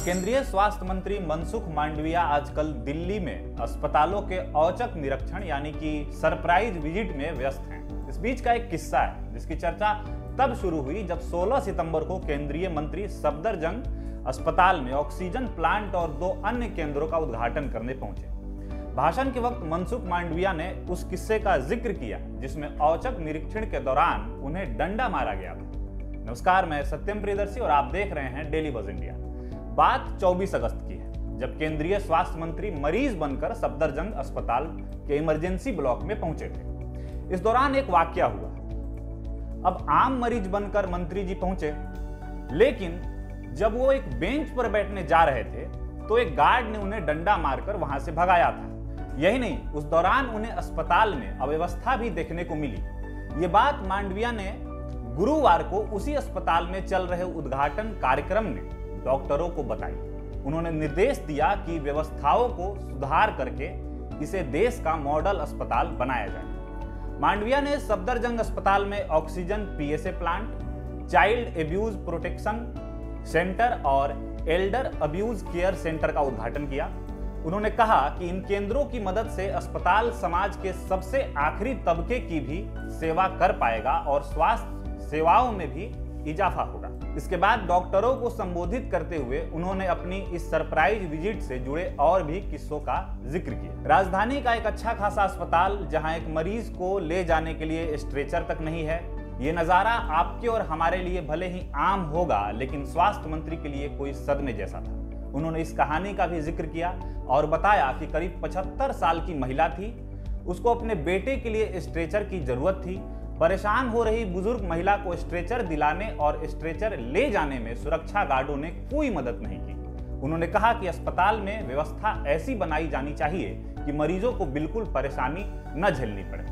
केंद्रीय स्वास्थ्य मंत्री मनसुख मांडविया आजकल दिल्ली में अस्पतालों के औचक निरीक्षण यानी कि सरप्राइज विजिट में व्यस्त हैं। इस बीच का एक किस्सा है जिसकी चर्चा तब शुरू हुई जब 16 सितंबर को केंद्रीय मंत्री सफदरजंग अस्पताल में ऑक्सीजन प्लांट और 2 अन्य केंद्रों का उद्घाटन करने पहुंचे। भाषण के वक्त मनसुख मांडविया ने उस किस्से का जिक्र किया जिसमें औचक निरीक्षण के दौरान उन्हें डंडा मारा गया था। नमस्कार, मैं सत्यम प्रियदर्शी और आप देख रहे हैं डेली बज इंडिया। बात 24 अगस्त की है जब केंद्रीय स्वास्थ्य मंत्री मरीज बनकर सफदरजंग अस्पताल के इमरजेंसी ब्लॉक में पहुंचे थे। इस दौरान एक वाकया हुआ। अब आम मरीज बनकर मंत्री जी पहुंचे, लेकिन जब वो एक बेंच पर बैठने जा रहे थे तो एक गार्ड ने उन्हें डंडा मारकर वहां से भगाया था। यही नहीं, उस दौरान उन्हें अस्पताल में अव्यवस्था भी देखने को मिली। ये बात मांडविया ने गुरुवार को उसी अस्पताल में चल रहे उद्घाटन कार्यक्रम में डॉक्टरों को बताई। उन्होंने निर्देश दिया कि व्यवस्थाओं को सुधार करके इसे देश का मॉडल अस्पताल बनाया जाए। मांडविया ने सफदरजंग अस्पताल में oxygen PSA plant, child abuse protection centre और एल्डर अब्यूज केयर सेंटर का उद्घाटन किया। उन्होंने कहा कि इन केंद्रों की मदद से अस्पताल समाज के सबसे आखिरी तबके की भी सेवा कर पाएगा और स्वास्थ्य सेवाओं में भी इजाफा होगा। इसके बाद डॉक्टरों को संबोधित करते हुए उन्होंने अपनी इस सरप्राइज विजिट से जुड़े और भी किस्सों का जिक्र किया। राजधानी का एक अच्छा खासा अस्पताल जहां एक मरीज को ले जाने के लिए स्ट्रेचर तक नहीं है, ये नजारा आपके और हमारे लिए भले ही आम होगा, लेकिन स्वास्थ्य मंत्री के लिए कोई सदमे जैसा था। उन्होंने इस कहानी का भी जिक्र किया और बताया कि करीब 75 साल की महिला थी, उसको अपने बेटे के लिए स्ट्रेचर की जरूरत थी। परेशान हो रही बुजुर्ग महिला को स्ट्रेचर दिलाने और स्ट्रेचर ले जाने में सुरक्षा गार्डों ने कोई मदद नहीं की। उन्होंने कहा कि अस्पताल में व्यवस्था ऐसी बनाई जानी चाहिए कि मरीजों को बिल्कुल परेशानी न झेलनी पड़े।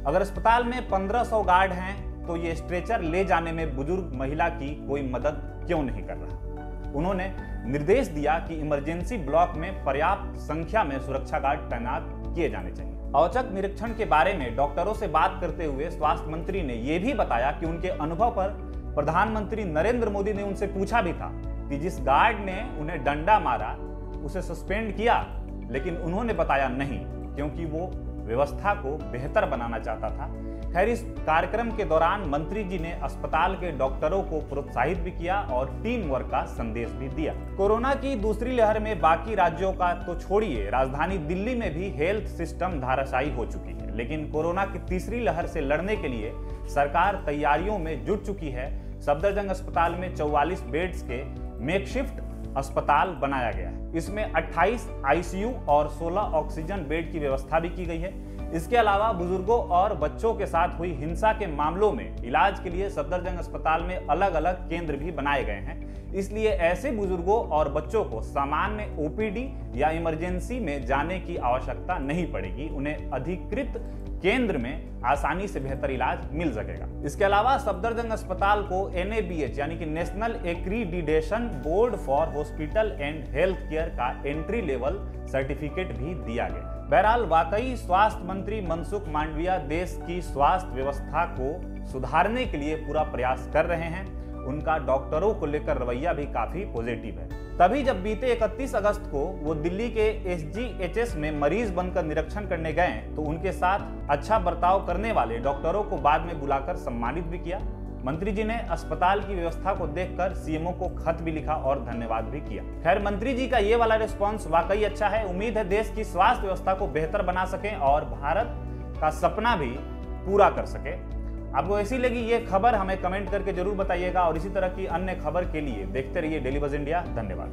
अगर अस्पताल में 1500 गार्ड हैं तो ये स्ट्रेचर ले जाने में बुजुर्ग महिला की कोई मदद क्यों नहीं कर रहा। उन्होंने निर्देश दिया कि इमरजेंसी ब्लॉक में पर्याप्त संख्या में सुरक्षा गार्ड तैनात किए जाने चाहिए। औचक निरीक्षण के बारे में डॉक्टरों से बात करते हुए स्वास्थ्य मंत्री ने यह भी बताया कि उनके अनुभव पर प्रधानमंत्री नरेंद्र मोदी ने उनसे पूछा भी था कि जिस गार्ड ने उन्हें डंडा मारा उसे सस्पेंड किया, लेकिन उन्होंने बताया नहीं क्योंकि वो व्यवस्था को बेहतर बनाना चाहता था। खैर, इस कार्यक्रम के दौरान मंत्री जी ने अस्पताल के डॉक्टरों को प्रोत्साहित भी किया और टीम वर्क का संदेश भी दिया। कोरोना की दूसरी लहर में बाकी राज्यों का तो छोड़िए, राजधानी दिल्ली में भी हेल्थ सिस्टम धाराशायी हो चुकी है, लेकिन कोरोना की तीसरी लहर से लड़ने के लिए सरकार तैयारियों में जुट चुकी है। सफदरजंग अस्पताल में 44 बेड्स के मेकशिफ्ट अस्पताल बनाया गया है। इसमें 28 आईसीयू और 16 ऑक्सीजन बेड की व्यवस्था भी की गई है। इसके अलावा बुजुर्गों और बच्चों के साथ हुई हिंसा के मामलों में इलाज के लिए सफदरजंग अस्पताल में अलग अलग केंद्र भी बनाए गए हैं। इसलिए ऐसे बुजुर्गों और बच्चों को सामान्य ओपीडी या इमरजेंसी में जाने की आवश्यकता नहीं पड़ेगी। उन्हें अधिकृत केंद्र में आसानी से बेहतर इलाज मिल सकेगा। इसके अलावा सफदरजंग अस्पताल को NABH यानी कि national accreditation board for hospital and health care का एंट्री लेवल सर्टिफिकेट भी दिया गया। बहरहाल वाकई स्वास्थ्य मंत्री मनसुख मांडविया देश की स्वास्थ्य व्यवस्था को सुधारने के लिए पूरा प्रयास कर रहे हैं। उनका डॉक्टरों को लेकर रवैया भी काफी पॉजिटिव है। तभी जब बीते 31 अगस्त को वो दिल्ली के SGHS में मरीज बनकर निरीक्षण करने गए तो उनके साथ अच्छा बर्ताव करने वाले डॉक्टरों को बाद में बुलाकर सम्मानित भी किया। मंत्री जी ने अस्पताल की व्यवस्था को देखकर CMO को खत भी लिखा और धन्यवाद भी किया। खैर, मंत्री जी का ये वाला रिस्पॉन्स वाकई अच्छा है। उम्मीद है देश की स्वास्थ्य व्यवस्था को बेहतर बना सकें और भारत का सपना भी पूरा कर सके। आपको ऐसी लगी ये खबर हमें कमेंट करके जरूर बताइएगा और इसी तरह की अन्य खबर के लिए देखते रहिए डेली बज इंडिया। धन्यवाद।